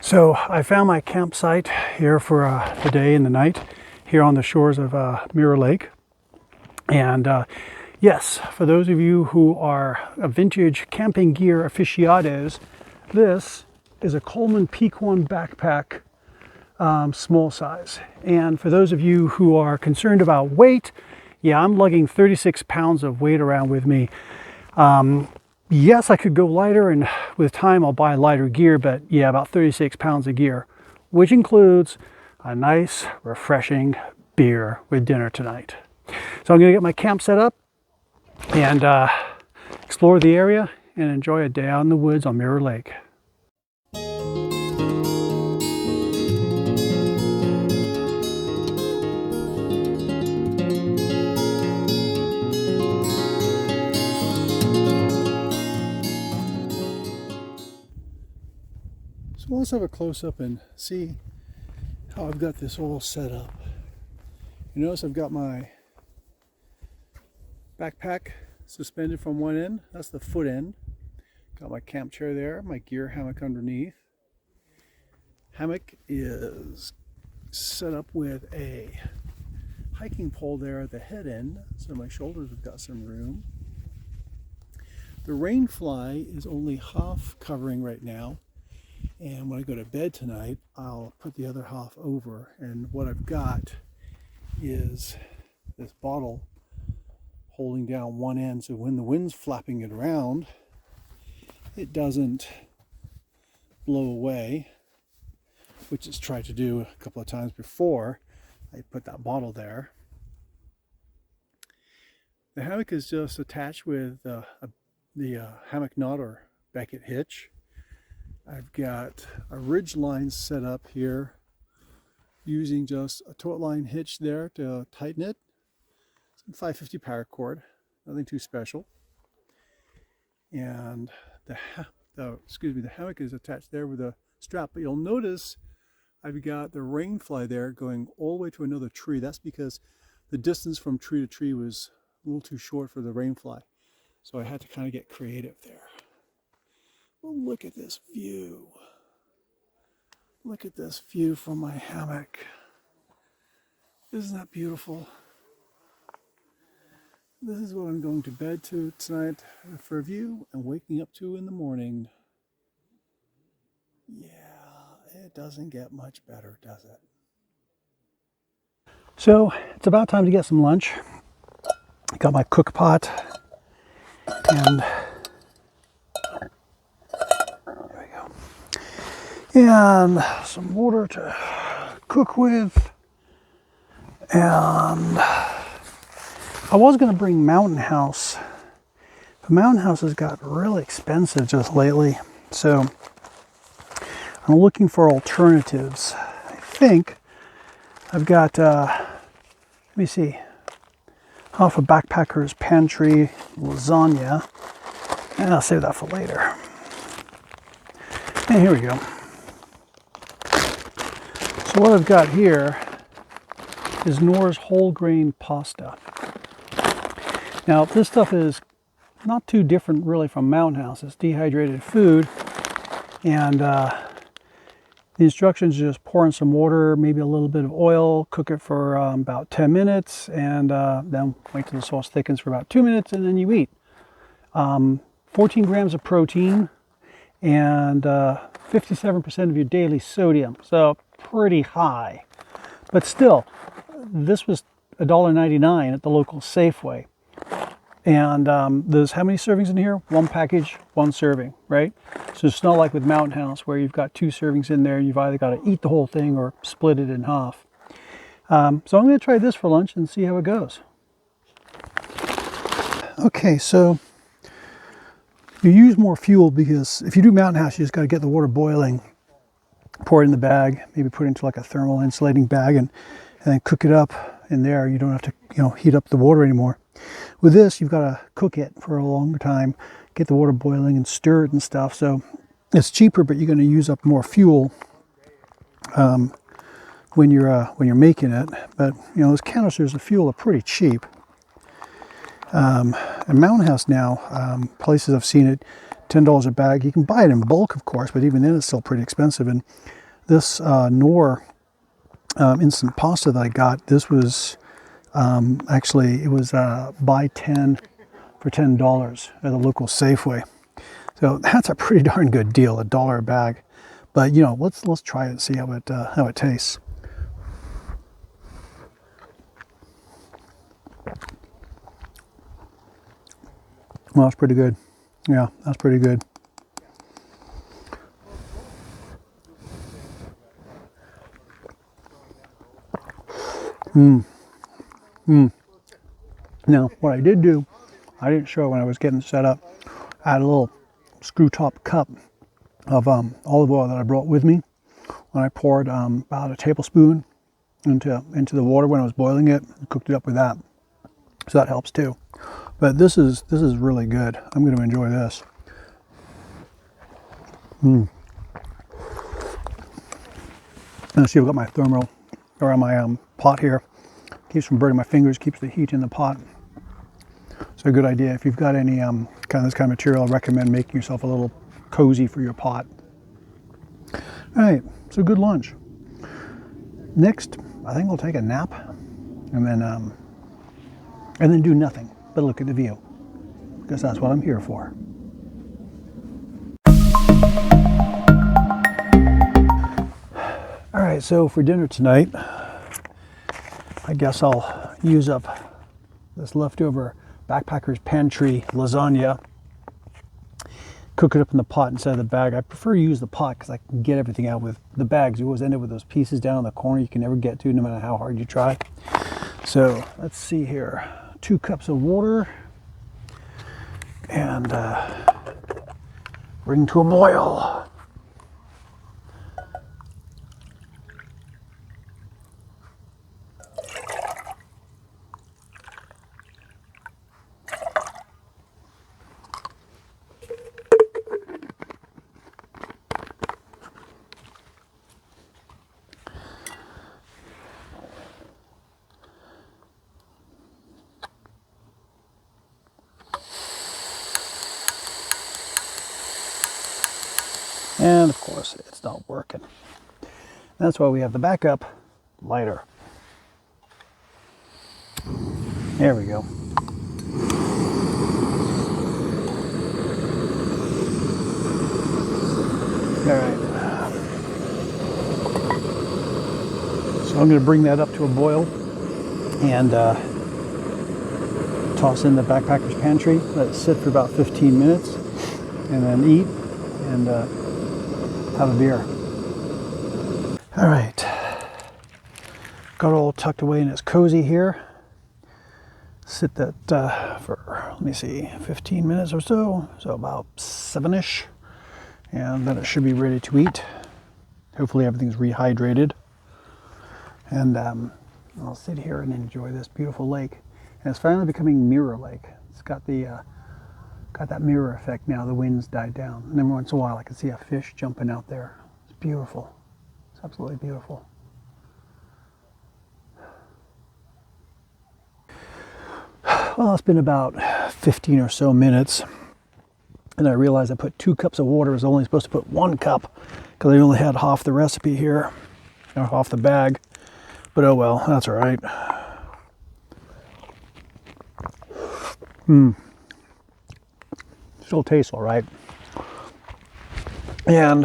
So I found my campsite here for the day and the night here on the shores of Mirror Lake. And yes, for those of you who are vintage camping gear aficionados, this is a Coleman Peak 1 backpack, small size. And for those of you who are concerned about weight, yeah, I'm lugging 36 pounds of weight around with me. Yes, I could go lighter, and with time I'll buy lighter gear, but yeah, about 36 pounds of gear, which includes a nice, refreshing beer with dinner tonight. So I'm gonna get my camp set up and explore the area and enjoy a day out in the woods on Mirror Lake. So let's have a close-up and see how I've got this all set up. You notice I've got my backpack suspended from one end. That's the foot end. Got my camp chair there, my gear hammock underneath. Hammock is set up with a hiking pole there at the head end, so my shoulders have got some room. The rain fly is only half covering right now. And when I go to bed tonight, I'll put the other half over. And what I've got is this bottle holding down one end, so when the wind's flapping it around, it doesn't blow away, which it's tried to do a couple of times before. I put that bottle there. The hammock is just attached with the hammock knot or Beckett hitch. I've got a ridge line set up here using just a taut line hitch there to tighten it. Some 550 paracord, nothing too special. And the hammock is attached there with a strap. But you'll notice I've got the rain fly there going all the way to another tree. That's because the distance from tree to tree was a little too short for the rain fly. So I had to kind of get creative there. Well, look at this view. Look at this view from my hammock. Isn't that beautiful? This is what I'm going to bed to tonight for a view and waking up to in the morning. Yeah, it doesn't get much better, does it? So it's about time to get some lunch. I got my cook pot and and some water to cook with, and I was going to bring Mountain House, but Mountain House has got really expensive just lately, so I'm looking for alternatives. I think I've got let me see, half a backpacker's pantry lasagna, and I'll save that for later. And here we go. So what I've got here is Knorr's whole grain pasta. Now this stuff is not too different really from Mountain House. It's dehydrated food, and the instructions are just pour in some water, maybe a little bit of oil, cook it for about 10 minutes, and then wait till the sauce thickens for about 2 minutes, and then you eat. 14 grams of protein and 57% of your daily sodium. So pretty high, but still, this was $1.99 at the local Safeway, and there's how many servings in here? One package, one serving, right? So it's not like with Mountain House where you've got 2 servings in there and you've either got to eat the whole thing or split it in half. So I'm going to try this for lunch and see how it goes. Okay, so you use more fuel because if you do Mountain House, you just got to get the water boiling, pour it in the bag, maybe put it into like a thermal insulating bag, and then cook it up in there. You don't have to, heat up the water anymore. With this, you've got to cook it for a longer time, get the water boiling and stir it and stuff. So it's cheaper, but you're going to use up more fuel when you're making it. But those canisters of fuel are pretty cheap. And Mountain House now, places I've seen it, $10 a bag. You can buy it in bulk, of course, but even then it's still pretty expensive. And this Knorr instant pasta that I got, this was actually, it was buy 10 for $10 at a local Safeway. So that's a pretty darn good deal, $1 a bag. But you know, let's try it and see how it tastes. Well, that's pretty good. Yeah, that's pretty good. Now, what I did do, I didn't show when I was getting set up. I had a little screw top cup of olive oil that I brought with me. When I poured about a tablespoon into the water when I was boiling it, and cooked it up with that. So that helps too. But this is really good. I'm going to enjoy this. And see, I've got my thermal around my pot here. Keeps from burning my fingers. Keeps the heat in the pot. So a good idea. If you've got any kind of this kind of material, I recommend making yourself a little cozy for your pot. All right, so good lunch. Next, I think we'll take a nap, and then do nothing but look at the view, because that's what I'm here for. All right, so for dinner tonight, I guess I'll use up this leftover Backpacker's Pantry lasagna, cook it up in the pot instead of the bag. I prefer to use the pot because I can get everything out. With the bags, you always end up with those pieces down in the corner you can never get to no matter how hard you try. So let's see here. 2 cups of water and bring to a boil. And of course, it's not working. That's why we have the backup lighter. There we go. All right. So I'm going to bring that up to a boil and toss in the Backpacker's Pantry. Let it sit for about 15 minutes and then eat and have a beer. All right, got it all tucked away and it's cozy here. Sit that for, let me see, 15 minutes or so, so about 7-ish, and then it should be ready to eat. Hopefully everything's rehydrated, and I'll sit here and enjoy this beautiful lake. And it's finally becoming mirror lake. It's got the got that mirror effect now. The wind's died down, and every once in a while I can see a fish jumping out there. It's beautiful. It's absolutely beautiful. Well, it's been about 15 or so minutes, and I realized I put 2 cups of water. I was only supposed to put 1 cup because I only had half the recipe here, or half the bag. But oh well, that's all right. Still tastes all right. And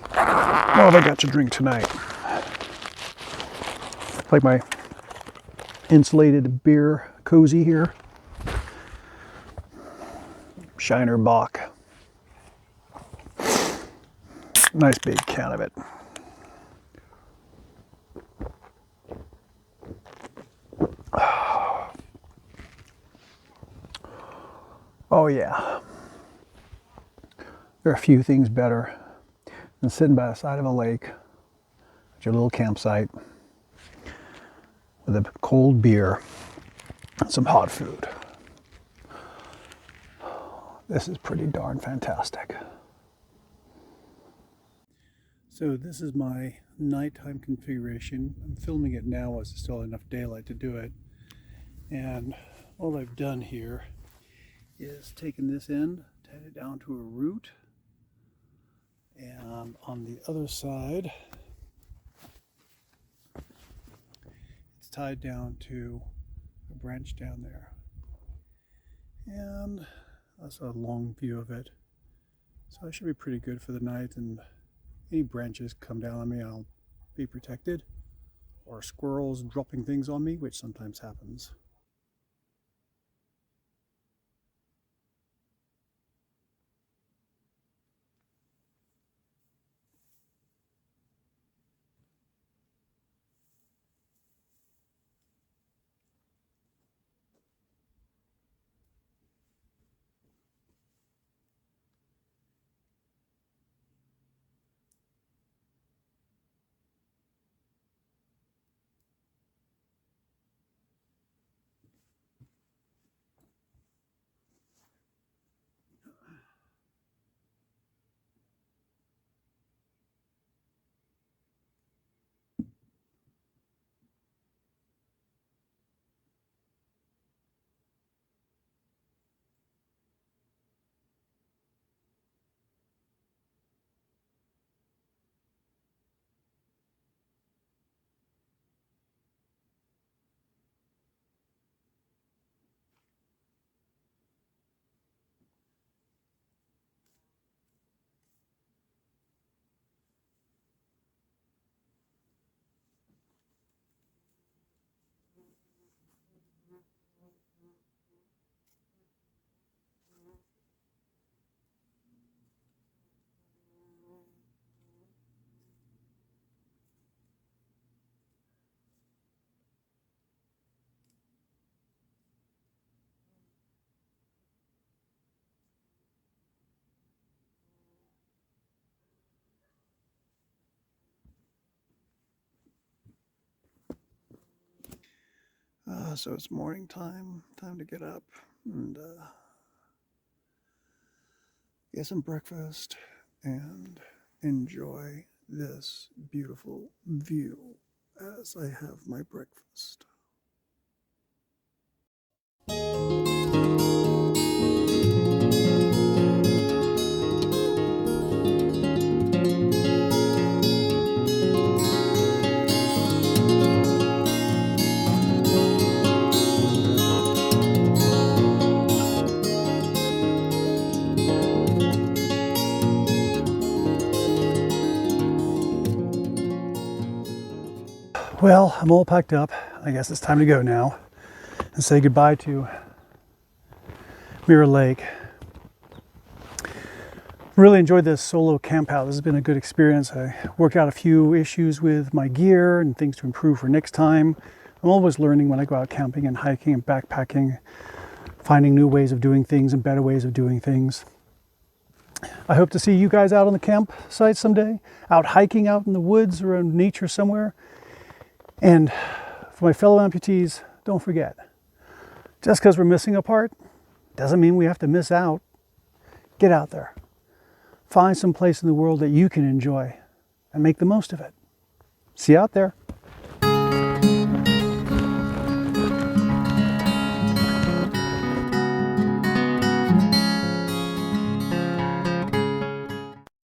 what have I got to drink tonight? Like my insulated beer cozy here. Shiner Bock. Nice big can of it. Oh yeah. There are a few things better than sitting by the side of a lake at your little campsite with a cold beer and some hot food. This is pretty darn fantastic. So this is my nighttime configuration. I'm filming it now as there's still enough daylight to do it. And all I've done here is taking this end, tied it down to a root, and on the other side it's tied down to a branch down there. And that's a long view of it. So it should be pretty good for the night, and any branches come down on me, I'll be protected. Or squirrels dropping things on me, which sometimes happens. So it's morning time, time to get up and get some breakfast and enjoy this beautiful view as I have my breakfast. Well, I'm all packed up. I guess it's time to go now and say goodbye to Mirror Lake. Really enjoyed this solo camp out. This has been a good experience. I worked out a few issues with my gear and things to improve for next time. I'm always learning when I go out camping and hiking and backpacking, finding new ways of doing things and better ways of doing things. I hope to see you guys out on the campsite someday, out hiking out in the woods or in nature somewhere. And for my fellow amputees, don't forget, just because we're missing a part doesn't mean we have to miss out. Get out there. Find some place in the world that you can enjoy and make the most of it. See you out there.